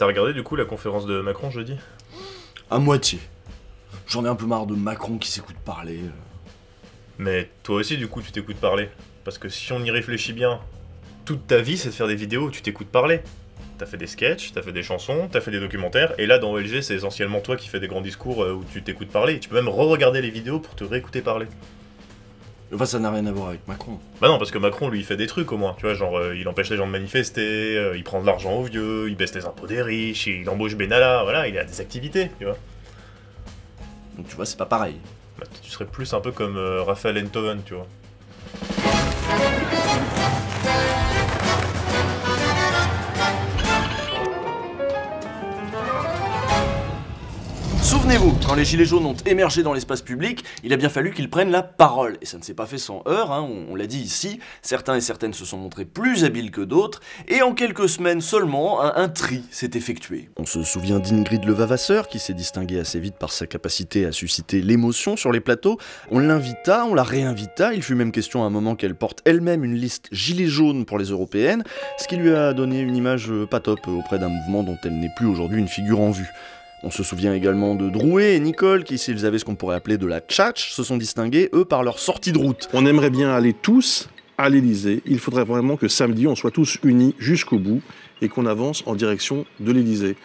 T'as regardé du coup la conférence de Macron jeudi? À moitié. J'en ai un peu marre de Macron qui s'écoute parler. Mais toi aussi du coup tu t'écoutes parler. Parce que si on y réfléchit bien, toute ta vie c'est de faire des vidéos où tu t'écoutes parler. T'as fait des sketchs, t'as fait des chansons, t'as fait des documentaires, et là dans OLG c'est essentiellement toi qui fais des grands discours où tu t'écoutes parler. Tu peux même re-regarder les vidéos pour te réécouter parler. Enfin, ça n'a rien à voir avec Macron. Bah non, parce que Macron lui il fait des trucs au moins, tu vois, genre il empêche les gens de manifester, il prend de l'argent aux vieux, il baisse les impôts des riches, il embauche Benalla, voilà, il a des activités, tu vois. Donc tu vois, c'est pas pareil. Bah, tu serais plus un peu comme Raphaël Enthoven, tu vois. Souvenez-vous, quand les gilets jaunes ont émergé dans l'espace public, il a bien fallu qu'ils prennent la parole. Et ça ne s'est pas fait sans heurts, hein, on l'a dit ici, certains et certaines se sont montrés plus habiles que d'autres, et en quelques semaines seulement, un tri s'est effectué. On se souvient d'Ingrid Levavasseur, qui s'est distinguée assez vite par sa capacité à susciter l'émotion sur les plateaux. On l'invita, on la réinvita, il fut même question à un moment qu'elle porte elle-même une liste gilets jaunes pour les européennes, ce qui lui a donné une image pas top auprès d'un mouvement dont elle n'est plus aujourd'hui une figure en vue. On se souvient également de Drouet et Nicole, qui, s'ils avaient ce qu'on pourrait appeler de la tchatch, se sont distingués, eux, par leur sortie de route. On aimerait bien aller tous à l'Élysée. Il faudrait vraiment que samedi, on soit tous unis jusqu'au bout et qu'on avance en direction de l'Élysée.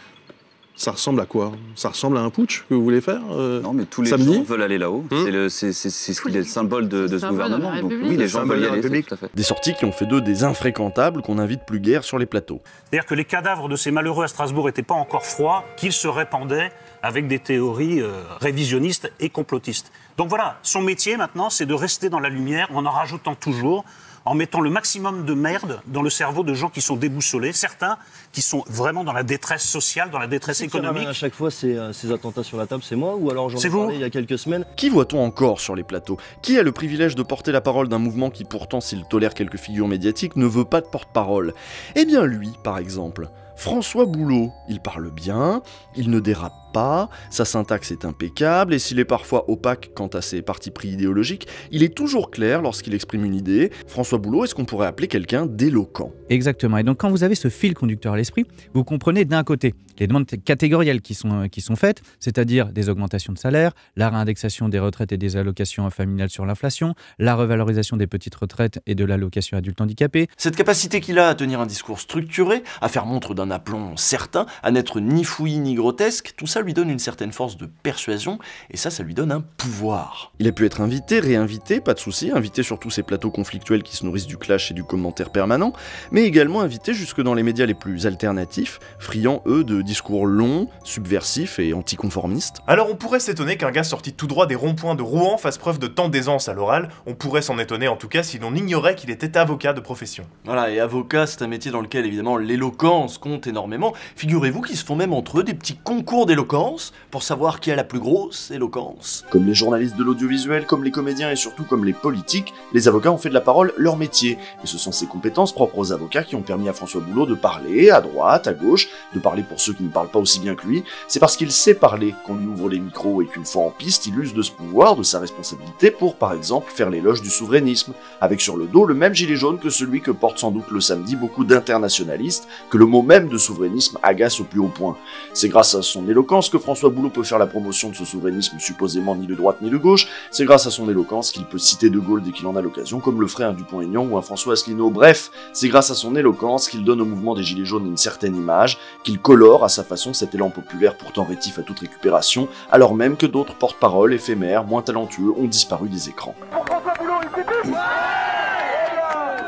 Ça ressemble à quoi? Ça ressemble à un putsch que vous voulez faire Non, mais tous les samedi gens veulent aller là-haut. C'est ce qui est le symbole de ce gouvernement. Donc oui, les gens veulent y aller, tout à fait. Des sorties qui ont fait d'eux des infréquentables qu'on n'invite plus guère sur les plateaux. C'est-à-dire que les cadavres de ces malheureux à Strasbourg n'étaient pas encore froids, qu'ils se répandaient avec des théories révisionnistes et complotistes. Donc voilà, son métier maintenant, c'est de rester dans la lumière en rajoutant toujours, en mettant le maximum de merde dans le cerveau de gens qui sont déboussolés, certains qui sont vraiment dans la détresse sociale, dans la détresse économique. À chaque fois, ces attentats sur la table, c'est moi ou alors j'en ai parlé il y a quelques semaines. Qui voit-on encore sur les plateaux? Qui a le privilège de porter la parole d'un mouvement qui pourtant, s'il tolère quelques figures médiatiques, ne veut pas de porte-parole? Eh bien lui, par exemple. François Boulot, il parle bien, il ne dérape pas, sa syntaxe est impeccable, et s'il est parfois opaque quant à ses partis pris idéologiques, il est toujours clair lorsqu'il exprime une idée. François Boulot est ce qu'on pourrait appeler quelqu'un d'éloquent. Exactement, et donc quand vous avez ce fil conducteur à l'esprit, vous comprenez d'un côté les demandes catégorielles qui sont faites, c'est-à-dire des augmentations de salaire, la réindexation des retraites et des allocations familiales sur l'inflation, la revalorisation des petites retraites et de l'allocation adulte handicapé. Cette capacité qu'il a à tenir un discours structuré, à faire montre d'un aplomb certain, à n'être ni fouillis ni grotesque, tout ça lui donne une certaine force de persuasion, et ça lui donne un pouvoir. Il a pu être invité, réinvité, pas de souci, invité sur tous ces plateaux conflictuels qui se nourrissent du clash et du commentaire permanent, mais également invité jusque dans les médias les plus alternatifs, friands eux de discours longs, subversifs et anticonformistes. Alors on pourrait s'étonner qu'un gars sorti tout droit des ronds-points de Rouen fasse preuve de tant d'aisance à l'oral, on pourrait s'en étonner en tout cas si l'on ignorait qu'il était avocat de profession. Voilà, et avocat c'est un métier dans lequel évidemment l'éloquence compte énormément. Figurez-vous qu'ils se font même entre eux des petits concours d'éloquence pour savoir qui a la plus grosse éloquence. Comme les journalistes de l'audiovisuel, comme les comédiens et surtout comme les politiques, les avocats ont fait de la parole leur métier. Et ce sont ces compétences propres aux avocats qui ont permis à François Boulot de parler à droite, à gauche, de parler pour ceux qui ne parlent pas aussi bien que lui. C'est parce qu'il sait parler qu'on lui ouvre les micros et qu'une fois en piste, il use de ce pouvoir, de sa responsabilité pour, par exemple, faire l'éloge du souverainisme, avec sur le dos le même gilet jaune que celui que portent sans doute le samedi beaucoup d'internationalistes, que le mot même de souverainisme agace au plus haut point. C'est grâce à son éloquence que François Boulot peut faire la promotion de ce souverainisme supposément ni de droite ni de gauche, c'est grâce à son éloquence qu'il peut citer De Gaulle dès qu'il en a l'occasion, comme le ferait un Dupont-Aignan ou un François Asselineau. Bref, c'est grâce à son éloquence qu'il donne au mouvement des Gilets jaunes une certaine image, qu'il colore à sa façon cet élan populaire pourtant rétif à toute récupération, alors même que d'autres porte-parole éphémères, moins talentueux, ont disparu des écrans. François Boulot, il s'est plus.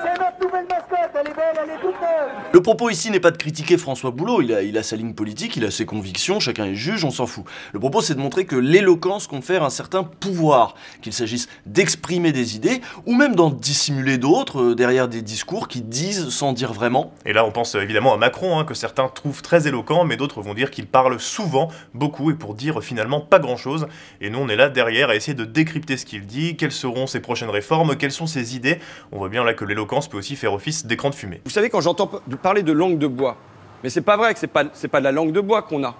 C'est notre nouvelle mascotte, elle est belle, elle est toute neuve. Le propos ici n'est pas de critiquer François Boulot, il a sa ligne politique, il a ses convictions, chacun est juge, on s'en fout. Le propos c'est de montrer que l'éloquence confère un certain pouvoir, qu'il s'agisse d'exprimer des idées, ou même d'en dissimuler d'autres, derrière des discours qui disent sans dire vraiment. Et là on pense évidemment à Macron, que certains trouvent très éloquent, mais d'autres vont dire qu'il parle souvent, beaucoup, et pour dire finalement pas grand-chose. Et nous on est là derrière à essayer de décrypter ce qu'il dit, quelles seront ses prochaines réformes, quelles sont ses idées. On voit bien là que l'éloquence peut aussi faire office d'écran de fumée. Vous savez, quand j'entends parler de langue de bois, mais c'est pas vrai que c'est pas de la langue de bois qu'on a.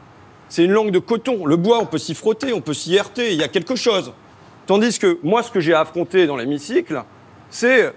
C'est une langue de coton. Le bois, on peut s'y frotter, on peut s'y heurter, il y a quelque chose. Tandis que moi, ce que j'ai à affronter dans l'hémicycle, c'est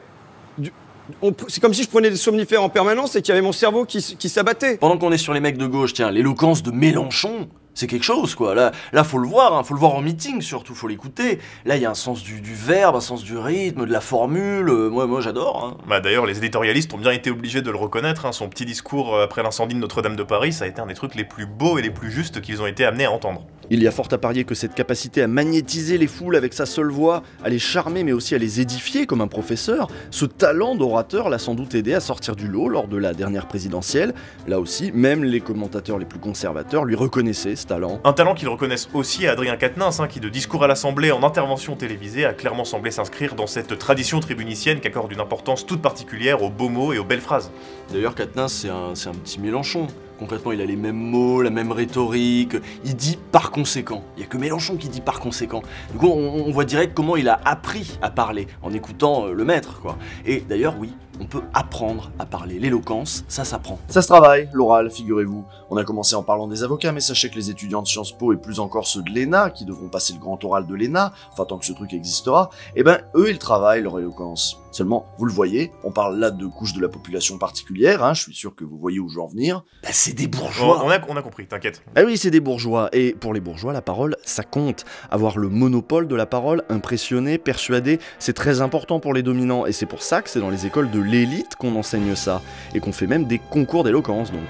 C'est comme si je prenais des somnifères en permanence et qu'il y avait mon cerveau qui s'abattait. Pendant qu'on est sur les mecs de gauche, tiens, l'éloquence de Mélenchon, c'est quelque chose, quoi. Là faut le voir, hein, faut le voir en meeting surtout, faut l'écouter. Là, il y a un sens du verbe, un sens du rythme, de la formule. Moi j'adore. Hein. Bah d'ailleurs, les éditorialistes ont bien été obligés de le reconnaître. Hein. Son petit discours après l'incendie de Notre-Dame de Paris, ça a été un des trucs les plus beaux et les plus justes qu'ils ont été amenés à entendre. Il y a fort à parier que cette capacité à magnétiser les foules avec sa seule voix, à les charmer mais aussi à les édifier comme un professeur, ce talent d'orateur l'a sans doute aidé à sortir du lot lors de la dernière présidentielle. Là aussi, même les commentateurs les plus conservateurs lui reconnaissaient ce talent. Un talent qu'ils reconnaissent aussi à Adrien Quatennens, hein, qui de discours à l'Assemblée en intervention télévisée a clairement semblé s'inscrire dans cette tradition tribunicienne qui accorde une importance toute particulière aux beaux mots et aux belles phrases. D'ailleurs, Quatennens, c'est un petit Mélenchon. Concrètement, il a les mêmes mots, la même rhétorique, il dit par conséquent. Il n'y a que Mélenchon qui dit par conséquent. Du coup, on voit direct comment il a appris à parler, en écoutant le maître, quoi. Et d'ailleurs, oui, on peut apprendre à parler. L'éloquence, ça s'apprend. Ça se travaille, l'oral, figurez-vous. On a commencé en parlant des avocats, mais sachez que les étudiants de Sciences Po, et plus encore ceux de l'ENA, qui devront passer le grand oral de l'ENA, enfin tant que ce truc existera, eh ben, eux, ils travaillent leur éloquence. Seulement, vous le voyez, on parle là de couches de la population particulière, hein, je suis sûr que vous voyez où je veux en venir. Bah, c'est des bourgeois. On a compris, t'inquiète. Ah oui, c'est des bourgeois. Et pour les bourgeois, la parole, ça compte. Avoir le monopole de la parole, impressionner, persuader, c'est très important pour les dominants. Et c'est pour ça que c'est dans les écoles de l'élite qu'on enseigne ça. Et qu'on fait même des concours d'éloquence, donc.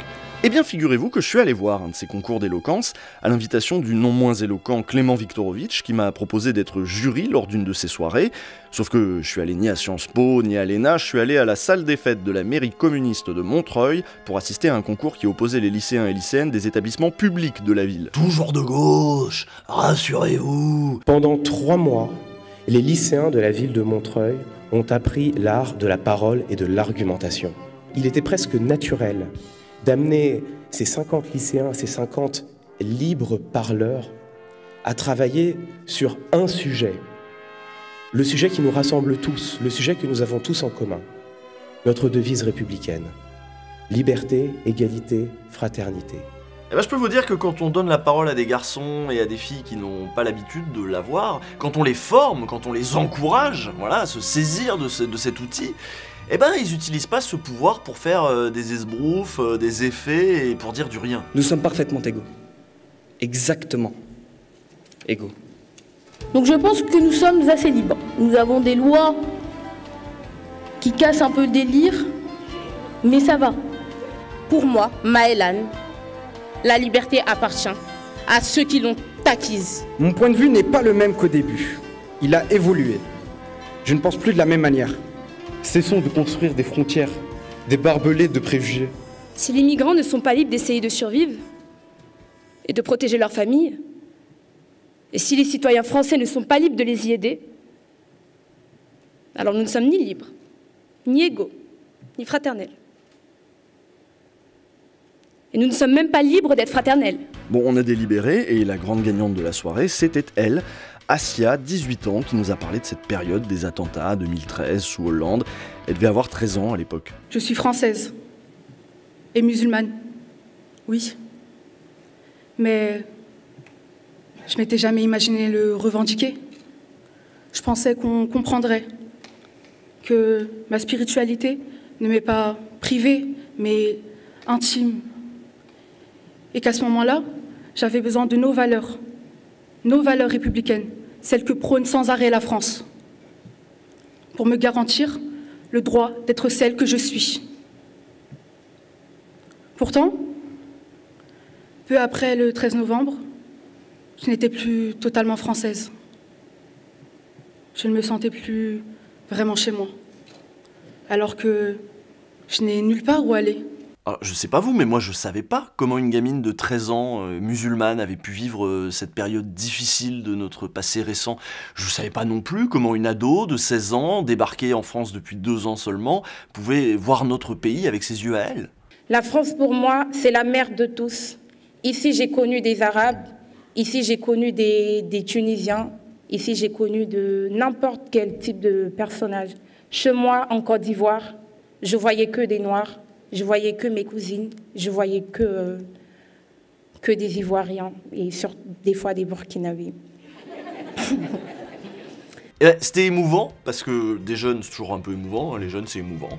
Eh bien, figurez-vous que je suis allé voir un de ces concours d'éloquence à l'invitation du non moins éloquent Clément Viktorovitch qui m'a proposé d'être jury lors d'une de ses soirées. Sauf que je suis allé ni à Sciences Po ni à l'ENA, je suis allé à la salle des fêtes de la mairie communiste de Montreuil pour assister à un concours qui opposait les lycéens et lycéennes des établissements publics de la ville. Toujours de gauche, rassurez-vous. Pendant 3 mois, les lycéens de la ville de Montreuil ont appris l'art de la parole et de l'argumentation. Il était presque naturel d'amener ces 50 lycéens, ces 50 libres parleurs, à travailler sur un sujet. Le sujet qui nous rassemble tous, le sujet que nous avons tous en commun. Notre devise républicaine. Liberté, égalité, fraternité. Eh ben, je peux vous dire que quand on donne la parole à des garçons et à des filles qui n'ont pas l'habitude de l'avoir, quand on les forme, quand on les encourage, voilà, à se saisir de cet outil, eh ben, ils n'utilisent pas ce pouvoir pour faire des esbroufs, des effets et pour dire du rien. Nous sommes parfaitement égaux. Exactement. Égaux. Donc je pense que nous sommes assez libres. Nous avons des lois qui cassent un peu le délire, mais ça va. Pour moi, Maëlan, la liberté appartient à ceux qui l'ont acquise. Mon point de vue n'est pas le même qu'au début. Il a évolué. Je ne pense plus de la même manière. Cessons de construire des frontières, des barbelés de préjugés. Si les migrants ne sont pas libres d'essayer de survivre et de protéger leur famille, et si les citoyens français ne sont pas libres de les y aider, alors nous ne sommes ni libres, ni égaux, ni fraternels. Et nous ne sommes même pas libres d'être fraternels. Bon, on a délibéré et la grande gagnante de la soirée, c'était elle, Asia, 18 ans, qui nous a parlé de cette période des attentats 2013 sous Hollande. Elle devait avoir 13 ans à l'époque. Je suis française et musulmane, oui. Mais je m'étais jamais imaginé le revendiquer. Je pensais qu'on comprendrait que ma spiritualité ne m'est pas privée, mais intime. Et qu'à ce moment-là, j'avais besoin de nos valeurs républicaines, celles que prône sans arrêt la France, pour me garantir le droit d'être celle que je suis. Pourtant, peu après le 13 novembre, je n'étais plus totalement française. Je ne me sentais plus vraiment chez moi, alors que je n'ai nulle part où aller. Alors, je sais pas vous, mais moi je savais pas comment une gamine de 13 ans, musulmane, avait pu vivre cette période difficile de notre passé récent. Je savais pas non plus comment une ado de 16 ans, débarquée en France depuis 2 ans seulement, pouvait voir notre pays avec ses yeux à elle. La France, pour moi, c'est la mère de tous. Ici, j'ai connu des Arabes, ici, j'ai connu des Tunisiens, ici, j'ai connu de n'importe quel type de personnage. Chez moi, en Côte d'Ivoire, je voyais que des Noirs. Je voyais que mes cousines, je voyais que des Ivoiriens et des fois des Burkinabés. Et là, c'était émouvant, parce que des jeunes, c'est toujours un peu émouvant, les jeunes c'est émouvant,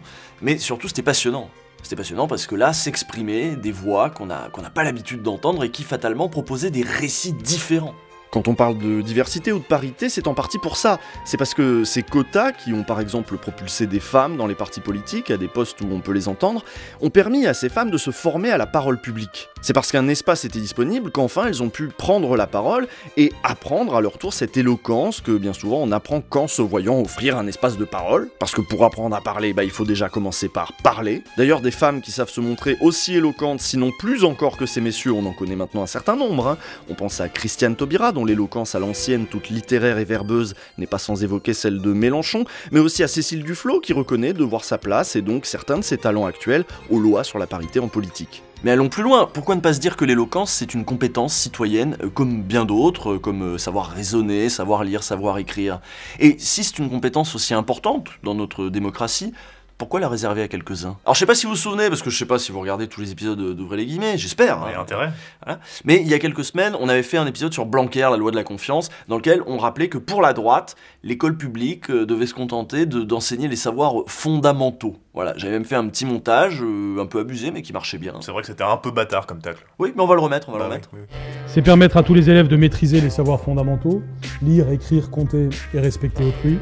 mais surtout c'était passionnant. C'était passionnant parce que là, s'exprimaient des voix qu'on n'a pas l'habitude d'entendre et qui fatalement proposaient des récits différents. Quand on parle de diversité ou de parité, c'est en partie pour ça. C'est parce que ces quotas, qui ont par exemple propulsé des femmes dans les partis politiques, à des postes où on peut les entendre, ont permis à ces femmes de se former à la parole publique. C'est parce qu'un espace était disponible qu'enfin elles ont pu prendre la parole et apprendre à leur tour cette éloquence que bien souvent on apprend qu'en se voyant offrir un espace de parole. Parce que pour apprendre à parler, il faut déjà commencer par parler. D'ailleurs, des femmes qui savent se montrer aussi éloquentes, sinon plus encore que ces messieurs, on en connaît maintenant un certain nombre. On pense à Christiane Taubira, dont l'éloquence à l'ancienne, toute littéraire et verbeuse, n'est pas sans évoquer celle de Mélenchon, mais aussi à Cécile Duflot, qui reconnaît devoir sa place et donc certains de ses talents actuels aux lois sur la parité en politique. Mais allons plus loin, pourquoi ne pas se dire que l'éloquence c'est une compétence citoyenne comme bien d'autres, comme savoir raisonner, savoir lire, savoir écrire. Et si c'est une compétence aussi importante dans notre démocratie, pourquoi la réserver à quelques-uns? Alors je sais pas si vous vous souvenez, parce que je sais pas si vous regardez tous les épisodes d'Ouvrez les guillemets, j'espère. Il y a intérêt. Voilà. Mais il y a quelques semaines, on avait fait un épisode sur Blanquer, la loi de la confiance, dans lequel on rappelait que pour la droite, l'école publique devait se contenter d'enseigner les savoirs fondamentaux. Voilà, j'avais même fait un petit montage, un peu abusé, mais qui marchait bien. C'est vrai que c'était un peu bâtard comme tacle. Oui, mais on va le remettre, Oui. C'est permettre à tous les élèves de maîtriser les savoirs fondamentaux, lire, écrire, compter et respecter autrui.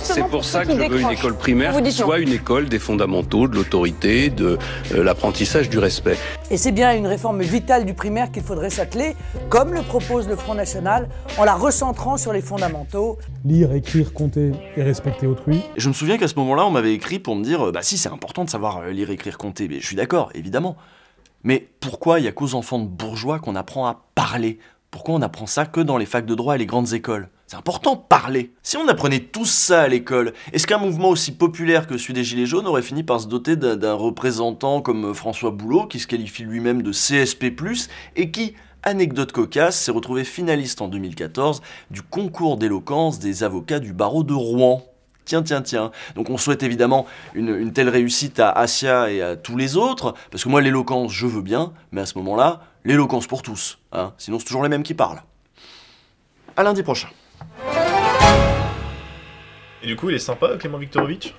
C'est pour ça que je veux une école primaire qui soit une école des fondamentaux, de l'autorité, de l'apprentissage du respect. Et c'est bien une réforme vitale du primaire qu'il faudrait s'atteler, comme le propose le Front National, en la recentrant sur les fondamentaux. Lire, écrire, compter et respecter autrui. Et je me souviens qu'à ce moment-là, on m'avait écrit pour me dire « si, c'est important de savoir lire, écrire, compter ». Mais je suis d'accord, évidemment. Mais pourquoi il n'y a qu'aux enfants de bourgeois qu'on apprend à parler? Pourquoi on apprend ça que dans les facs de droit et les grandes écoles? C'est important, parler. Si on apprenait tous ça à l'école, est-ce qu'un mouvement aussi populaire que celui des Gilets jaunes aurait fini par se doter d'un représentant comme François Boulot, qui se qualifie lui-même de CSP+, et qui, anecdote cocasse, s'est retrouvé finaliste en 2014 du concours d'éloquence des avocats du barreau de Rouen? Tiens. Donc on souhaite évidemment une telle réussite à Assia et à tous les autres, parce que moi l'éloquence je veux bien, mais à ce moment-là, l'éloquence pour tous, hein, sinon c'est toujours les mêmes qui parlent. À lundi prochain. Et du coup, il est sympa, Clément Viktorovitch?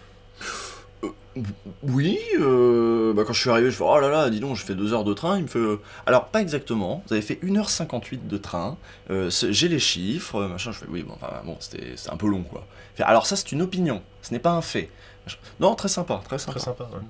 Oui, quand je suis arrivé, je fais « Oh là là, dis donc, je fais 2 heures de train », il me fait « Alors, pas exactement, vous avez fait 1h58 de train, j'ai les chiffres, machin », je fais « Oui, bon, c'était un peu long, quoi ». Il fait « Alors ça, c'est une opinion, ce n'est pas un fait ». Non, très sympa, très sympa. Très sympa, ouais.